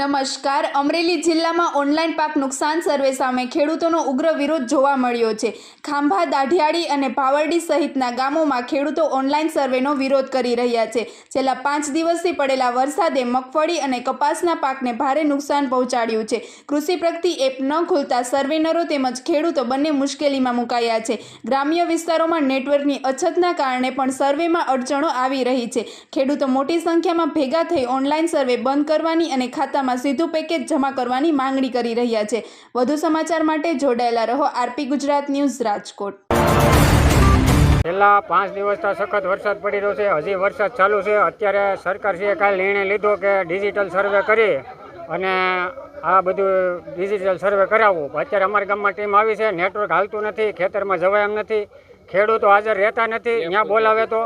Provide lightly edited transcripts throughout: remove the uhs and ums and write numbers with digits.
નમસ્કાર. અમરેલી જિલ્લામાં ઓનલાઈન પાક નુકસાન સર્વે સામે ખેડૂતોનો ઉગ્ર વિરોધ જોવા મળ્યો છે. ખાંભા, દાઢિયાળી અને ભાવરડી સહિતના ગામોમાં ખેડૂતો ઓનલાઈન સર્વેનો વિરોધ કરી રહ્યા છે. છેલ્લા 5 દિવસથી પડેલા વરસાદે મગફળી અને કપાસના પાકને ભારે નુકસાન પહોંચાડ્યું છે. કૃષિ પ્રગતિ એપ ન ખુલતા સર્વેનરો તેમજ ખેડૂતો બંને મુશ્કેલીમાં મુકાયા છે. ગ્રામ્ય વિસ્તારોમાં નેટવર્કની અછતના કારણે પણ સર્વેમાં અડચણો આવી રહી છે. ખેડૂતો મોટી સંખ્યામાં ભેગા થઈ ઓનલાઈન સર્વે બંધ કરવાની અને ખાતામાં સીધું પેકેજ જમા કરવાની માંગણી કરી રહ્યા છે. વધુ સમાચાર માટે જોડાયેલા રહો આરપી ગુજરાત ન્યૂઝ રાજકોટ. છેલ્લા 5 દિવસથી સખત વરસાદ પડી રહ્યો છે. હજી વરસાદ ચાલુ છે. અત્યારે સરકારશ્રીએ કાલે નિર્ણય લીધો કે ડિજિટલ સર્વે કરી અને આ બધું ડિજિટલ સર્વે કરાવવું. અત્યારે અમારા ગામમાં ટીમ આવી છે. નેટવર્ક હાલતું નથી, ખેતરમાં જવાય એમ નથી, ખેડૂતો હાજર રહેતા નથી, ત્યાં બોલાવે તો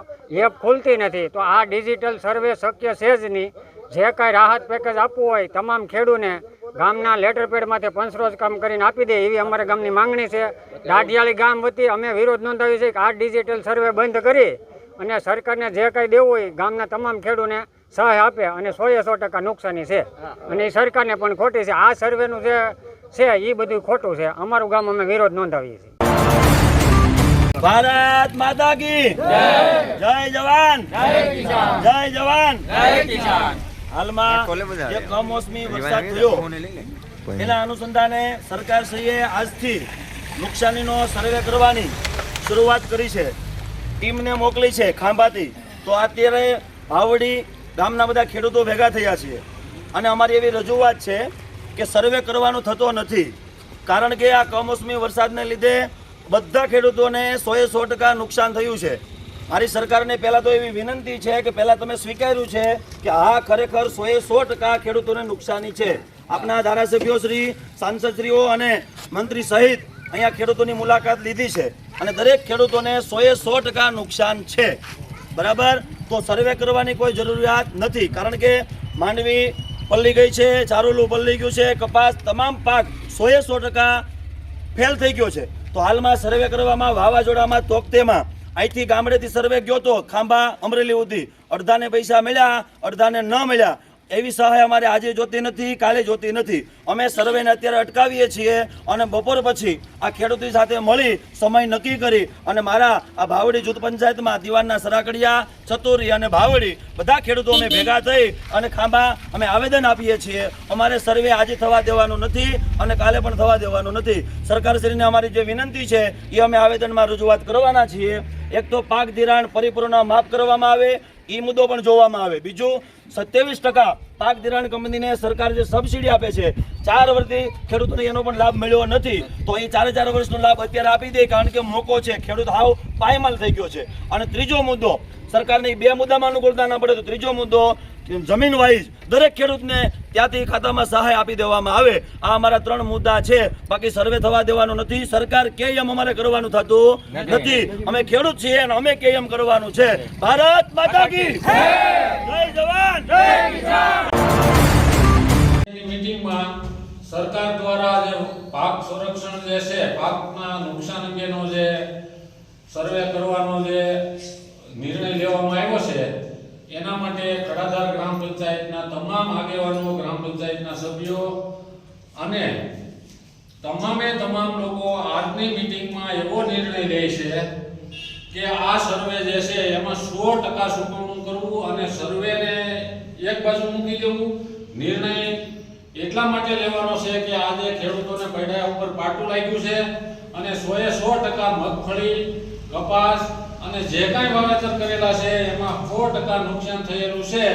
એપ ખુલતી નથી. તો આ ડિજિટલ સર્વે શક્ય છે જ નહીં. જે કાંઈ રાહત પેકેજ આપવું હોય તમામ ખેડૂતને ગામના લેટર પેડમાંથી પંચરોજ કામ કરીને આપી દે એવી અમારા ગામની માંગણી છે. દાઢિયાળી ગામ વતી અમે વિરોધ નોંધાવી છે કે આ ડિજિટલ સર્વે બંધ કરી અને સરકારને જે કાંઈ દેવું હોય ગામના તમામ ખેડૂતને સહાય આપે અને 100% નુકસાની છે અને એ સરકારને પણ ખોટી છે. આ સર્વેનું જે છે એ બધું ખોટું છે. અમારું ગામ અમે વિરોધ નોંધાવીએ છીએ. ભારત માતા કી જય જવાન જય જવાન જય કિસાન. હાલમાં જે કમોસમી વરસાદ થયો એના અનુસંધાને સરકારશ્રીએ આજથી નુકસાનીનો સર્વે કરવાની શરૂઆત કરી છે. ટીમને મોકલી છે ખાંભાથી. તો અત્યારે ભાવડી ગામના બધા ખેડૂતો ભેગા થયા છીએ અને અમારી એવી રજૂઆત છે કે સર્વે કરવાનો થતો નથી. કારણ કે આ કમોસમી વરસાદને લીધે બધા ખેડૂતોને 100% નુકસાન થયું છે. મારી સરકારને પહેલાં તો એવી વિનંતી છે કે પહેલાં તમે સ્વીકાર્યું છે કે આ ખરેખર 100% ખેડૂતોને નુકસાની છે. આપના ધારાસભ્યો શ્રી, સાંસદશ્રીઓ અને મંત્રી સહિત અહીંયા ખેડૂતોની મુલાકાત લીધી છે અને દરેક ખેડૂતોને 100% નુકસાન છે. બરાબર? તો સર્વે કરવાની કોઈ જરૂરિયાત નથી. કારણ કે માંડવી પલ્લી ગઈ છે, ચારોલું પલ્લી ગયું છે, કપાસ તમામ પાક 100% ફેલ થઈ ગયો છે. તો હાલમાં સર્વે કરવામાં વાવાઝોડામાં તોકતેમાં અહીંથી ગામડેથી સર્વે ગયો તો ખાંભા અમરેલી સુધી અડધાને પૈસા મળ્યા, અડધાને ન મળ્યા. એવી સહાય અમારે આજે જોતી નથી, કાલે જોતી નથી. અમે સર્વેને અત્યારે અટકાવીએ છીએ અને બપોર પછી આ ખેડૂતો સાથે મળી સમય નક્કી કરી અને મારા આ ભાવડી જૂથ પંચાયતમાં દિવાનના સરાકડિયા, ચતુરી અને ભાવડી બધા ખેડૂતો અમે ભેગા થઈ અને ખાંભા અમે આવેદન આપીએ છીએ. અમારે સર્વે આજે થવા દેવાનું નથી અને કાલે પણ થવા દેવાનું નથી. સરકારશ્રીને અમારી જે વિનંતી છે એ અમે આવેદનમાં રજૂઆત કરવાના છીએ. એક તો પાક ધિરાણ પરિપૂર્ણ માફ કરવામાં આવે એ મુદ્દો પણ જોવામાં આવે. બીજું 27% પાક ધિરાણ કંપનીને સરકાર જે સબસિડી આપે છે 4 વર્ષથી ખેડૂતોને એનો પણ લાભ મળ્યો નથી. તો એ 4 વર્ષનો લાભ અત્યારે આપી દે. કારણ કે મોકો છે, ખેડૂત હાવ પાયમાલ થઈ ગયો છે. અને ત્રીજો મુદ્દો, સરકારને 2 મુદ્દામાં અનુકૂળતા ના પડે તો ત્રીજો મુદ્દો જમીન વાઇઝ દરેક ખેડૂતને ત્યાંથી ખાતામાં સહાય આપી દેવામાં આવે. આ અમારા 3 મુદ્દા છે. બાકી સર્વે થવા દેવાનો નથી. સરકાર કે એમ અમારે કરવાનું થતું નથી. અમે ખેડૂત છીએ અને અમે કે એમ કરવાનું છે. ભારત માતા કી જય જવાન જય કિસાન. મીટિંગમાં સરકાર દ્વારા જે પાક સંરક્ષણ જે છે, પાકના નુકસાન અંગેનો જે સર્વે કરવાનો જે નિર્ણય લેવામાં આવ્યો છે એના માટે કડાધાર ગ્રામ પંચાયતના તમામ આગેવાનો, ગ્રામ પંચાયતના સભ્યો અને તમામ લોકો આજની મીટિંગમાં એવો નિર્ણય લે છે કે આ સર્વે જે છે એમાં 100% ચૂકવણું કરવું અને સર્વેને એક બાજુ મૂકી દેવું. નિર્ણય એટલા માટે લેવાનો છે કે આજે ખેડૂતોને પૈડા ઉપર પાટું લાગ્યું છે અને 100% મગફળી, કપાસ અને જે કાંઈ વાવેતર કરેલા છે એમાં 100% નુકસાન થયેલું છે.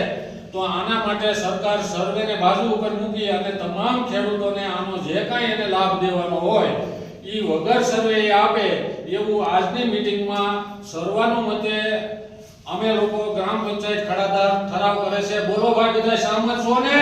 તો આના માટે સરકાર સર્વેને બાજુ ઉપર મૂકી અને તમામ ખેડૂતોને આનો જે કાંઈ એને લાભ દેવાનો હોય એ વગર સર્વે આપે એવું આજની મીટિંગમાં સર્વાનુમતે અમે લોકો ગ્રામ પંચાયત ખડાધાર ઠરાવ કરે છે. બોલો ભાઈ, બધા સહમત છો ને?